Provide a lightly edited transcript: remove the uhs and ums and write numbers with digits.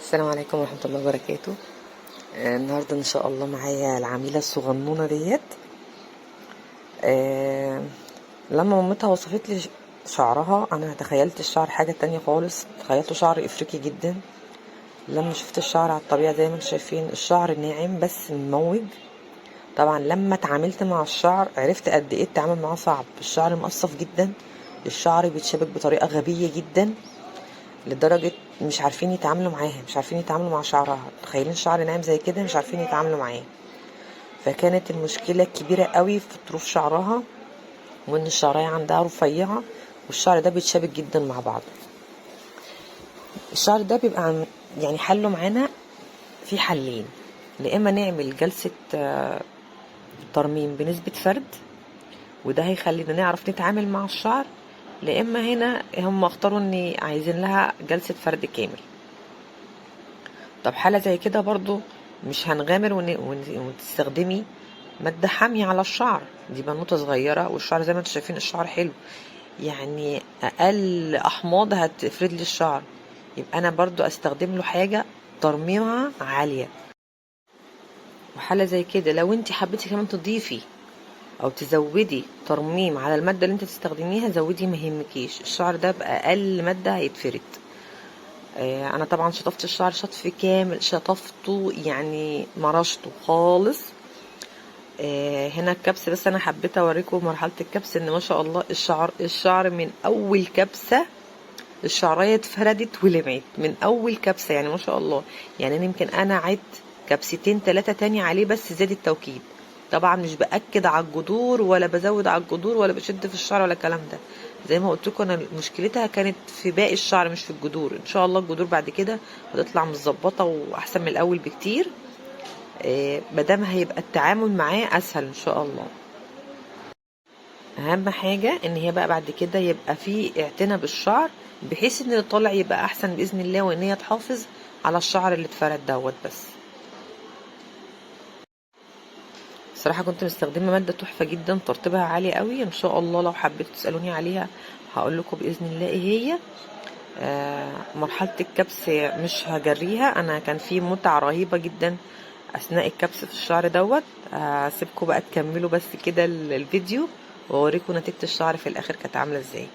السلام عليكم ورحمة الله وبركاته. النهاردة ان شاء الله معايا العميلة الصغنونة ديت. لما مامتها وصفت لي شعرها انا تخيلت الشعر حاجة تانية خالص، تخيلته شعر افريقي جدا. لما شفت الشعر على الطبيعة زي ما انتم شايفين الشعر ناعم بس مموج. طبعا لما اتعاملت مع الشعر عرفت قد ايه التعامل معاه صعب. الشعر مقصف جدا، الشعر بيتشبك بطريقة غبية جدا لدرجة مش عارفين يتعاملوا معاها، مش عارفين يتعاملوا مع شعرها. تخيلين شعر ناعم زي كده مش عارفين يتعاملوا معاه. فكانت المشكلة كبيرة قوي في طروف شعرها، وان الشعرية عندها رفيعة والشعر ده بيتشابك جدا مع بعض. الشعر ده بيبقى يعني حله معانا في حلين، يا اما نعمل جلسة ترميم بنسبة فرد وده هيخلينا نعرف نتعامل مع الشعر، لا اما هنا هم اختاروا ان عايزين لها جلسة فرد كامل. طب حالة زي كده برضو مش هنغامر وتستخدمي مادة حامية على الشعر، دي بنوتة صغيرة والشعر زي ما انتم شايفين الشعر حلو، يعني اقل احماض هتفرد لي الشعر، يبقى انا برضو استخدم له حاجة ترميمها عالية. وحالة زي كده لو انت حبيتي كمان تضيفي او تزودي ترميم على المادة اللي انت تستخدميها زودي، ما يهمكيش، الشعر ده بأقل مادة هيتفرد. انا طبعا شطفت الشعر شطف كامل، شطفته يعني مرشته خالص. هنا الكبس، بس انا حبيت اوريكم مرحله الكبس ان ما شاء الله الشعر من اول كبسه الشعريه اتفردت ولمعت من اول كبسه، يعني ما شاء الله. يعني انا يمكن انا عدت كبستين 3 تاني عليه بس زاد التوكيد. طبعا مش باكد على الجذور ولا بزود على الجذور ولا بشد في الشعر ولا الكلام ده، زي ما قلت لكم انا مشكلتها كانت في باقي الشعر مش في الجذور. ان شاء الله الجذور بعد كده هتطلع متظبطه واحسن من الاول بكتير، مادام هيبقى التعامل معاه اسهل ان شاء الله. اهم حاجه ان هي بقى بعد كده يبقى في اعتناء بالشعر بحيث ان اللي طالع يبقى احسن باذن الله، وان هي تحافظ على الشعر اللي اتفرد دوت. بس صراحه كنت مستخدمه ماده تحفه جدا، ترطيبها عالي قوي. ان شاء الله لو حبيتوا تسالوني عليها هقول لكم باذن الله ايه هي. مرحله الكبس مش هجريها، انا كان في متعه رهيبه جدا اثناء الكبس في الشعر دوت. هسيبكم بقى تكملوا بس كده الفيديو واوريكم نتيجه الشعر في الاخر كانت عامله ازاي.